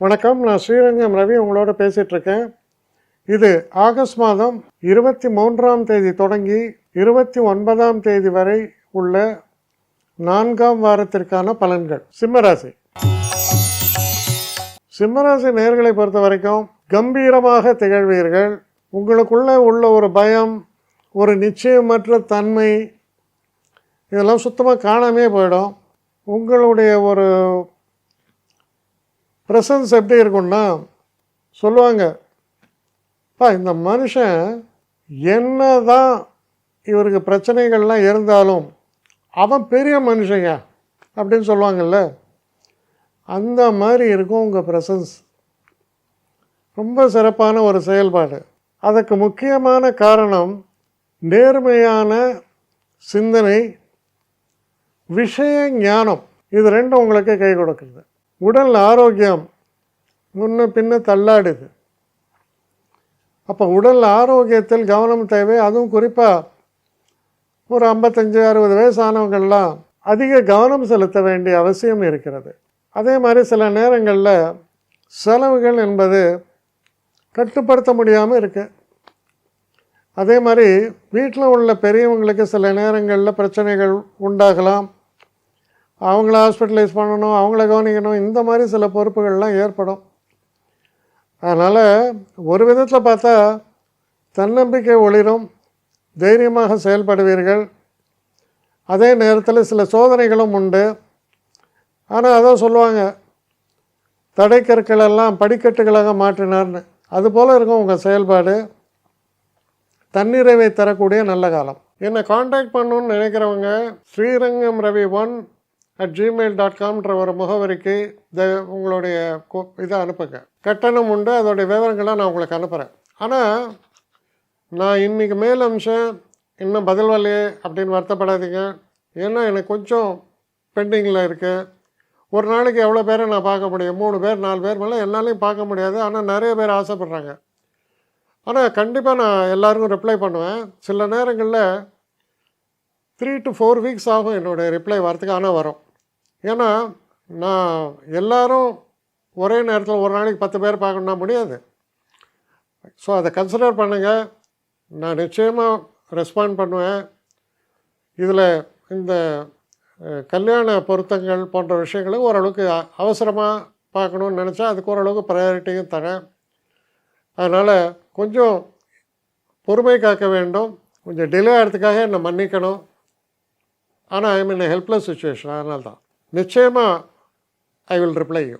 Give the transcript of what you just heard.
வணக்கம், நான் ஸ்ரீரங்கம் ரவி உங்களோட பேசிகிட்ருக்கேன். இது ஆகஸ்ட் மாதம் 23ஆம் தேதி தொடங்கி 29ஆம் தேதி வரை உள்ள 4ஆம் வாரத்திற்கான பலன்கள். சிம்மராசி நேயர்களை பொறுத்த வரைக்கும் கம்பீரமாக திகழ்வீர்கள். உங்களுக்குள்ள உள்ள ஒரு பயம், ஒரு நிச்சயமற்ற தன்மை, இதெல்லாம் சுத்தமாக காணாமே போயிடும். உங்களுடைய ஒரு ப்ரெசன்ஸ் எப்படி இருக்குன்னா, சொல்லுவாங்க, இந்த மனுஷன் என்ன தான் இவருக்கு பிரச்சனைகள்லாம் இருந்தாலும் அவன் பெரிய மனுஷங்க அப்படின்னு சொல்லுவாங்கள்ல, அந்த மாதிரி இருக்கும் உங்கள் ப்ரெசன்ஸ். ரொம்ப சிறப்பான ஒரு செயல்பாடு. அதுக்கு முக்கியமான காரணம் நேர்மையான சிந்தனை, விஷய ஞானம். இது ரெண்டும் உங்களுக்கு கை கொடுக்குது. உடல் ஆரோக்கியம் முன்ன பின்ன தள்ளாடுது. அப்போ உடல் ஆரோக்கியத்தில் கவனம் தேவை. அதுவும் குறிப்பாக ஒரு 55-60 வயசானவங்கள்லாம் அதிக கவனம் செலுத்த வேண்டிய அவசியம் இருக்கிறது. அதே மாதிரி சில நேரங்களில் செலவுகள் என்பது கட்டுப்படுத்த முடியாமல் இருக்குது. அதே மாதிரி வீட்டில் உள்ள பெரியவங்களுக்கு சில நேரங்களில் பிரச்சனைகள் உண்டாகலாம். அவங்கள ஹாஸ்பிட்டலைஸ் பண்ணணும், அவங்கள கவனிக்கணும், இந்த மாதிரி சில பொறுப்புகள்லாம் ஏற்படும். அதனால் ஒரு விதத்தில் பார்த்தா தன்னம்பிக்கை ஒளிரும், தைரியமாக செயல்படுவீர்கள். அதே நேரத்தில் சில சோதனைகளும் உண்டு. ஆனால் அதான் சொல்லுவாங்க, தடைக்கற்களெல்லாம் படிக்கட்டுகளாக மாற்றினார்னு. அதுபோல் இருக்கும் உங்கள் செயல்பாடு. தன்னிறைவை தரக்கூடிய நல்ல காலம். என்னை காண்டாக்ட் பண்ணணுன்னு நினைக்கிறவங்க srirangamravi1@gmail.com ஒரு முகவரிக்கு உங்களுடைய இதை அனுப்புங்க. கட்டணம் உண்டு, அதோடைய விவரங்களை நான் உங்களுக்கு அனுப்புகிறேன். ஆனால் நான் இன்றைக்கி மேல் அம்சம் இன்னும் பதில் வரலையே அப்படின்னு வருத்தப்படாதீங்க. ஏன்னா எனக்கு கொஞ்சம் பெண்டிங்கில் இருக்குது. ஒரு நாளைக்கு எவ்வளோ பேரை நான் பார்க்க முடியும்? 3 பேர் 4 பேர் மேலே என்னாலையும் பார்க்க முடியாது. ஆனால் நிறைய பேர் ஆசைப்பட்றாங்க. ஆனால் கண்டிப்பாக நான் எல்லாருக்கும் ரிப்ளை பண்ணுவேன். சில நேரங்களில் 3 to 4 weeks ஆகும் என்னுடைய ரிப்ளை வரத்துக்கு. ஆனால் வரும். ஏன்னா நான் எல்லோரும் ஒரே நேரத்தில் ஒரு நாளைக்கு 10 பேர் பார்க்கணுன்னா முடியாது. ஸோ அதை கன்சிடர் பண்ணுங்கள். நான் நிச்சயமாக ரெஸ்பாண்ட் பண்ணுவேன். இதில் இந்த கல்யாண பொருத்தங்கள் போன்ற விஷயங்களுக்கு ஓரளவுக்கு அவசரமாக பார்க்கணுன்னு நினச்சா அதுக்கு ஓரளவுக்கு ப்ரையாரிட்டியும் தரேன். அதனால் கொஞ்சம் பொறுமை காக்க வேண்டும். கொஞ்சம் டிலே ஆகிறதுக்காக என்னை மன்னிக்கணும். ஆனால் ஐ மீன் ஹெல்ப்லெஸ் சுச்சுவேஷன். அதனால தான் நிச்சயமாக ஐ வில் ரிப்ளை யூ.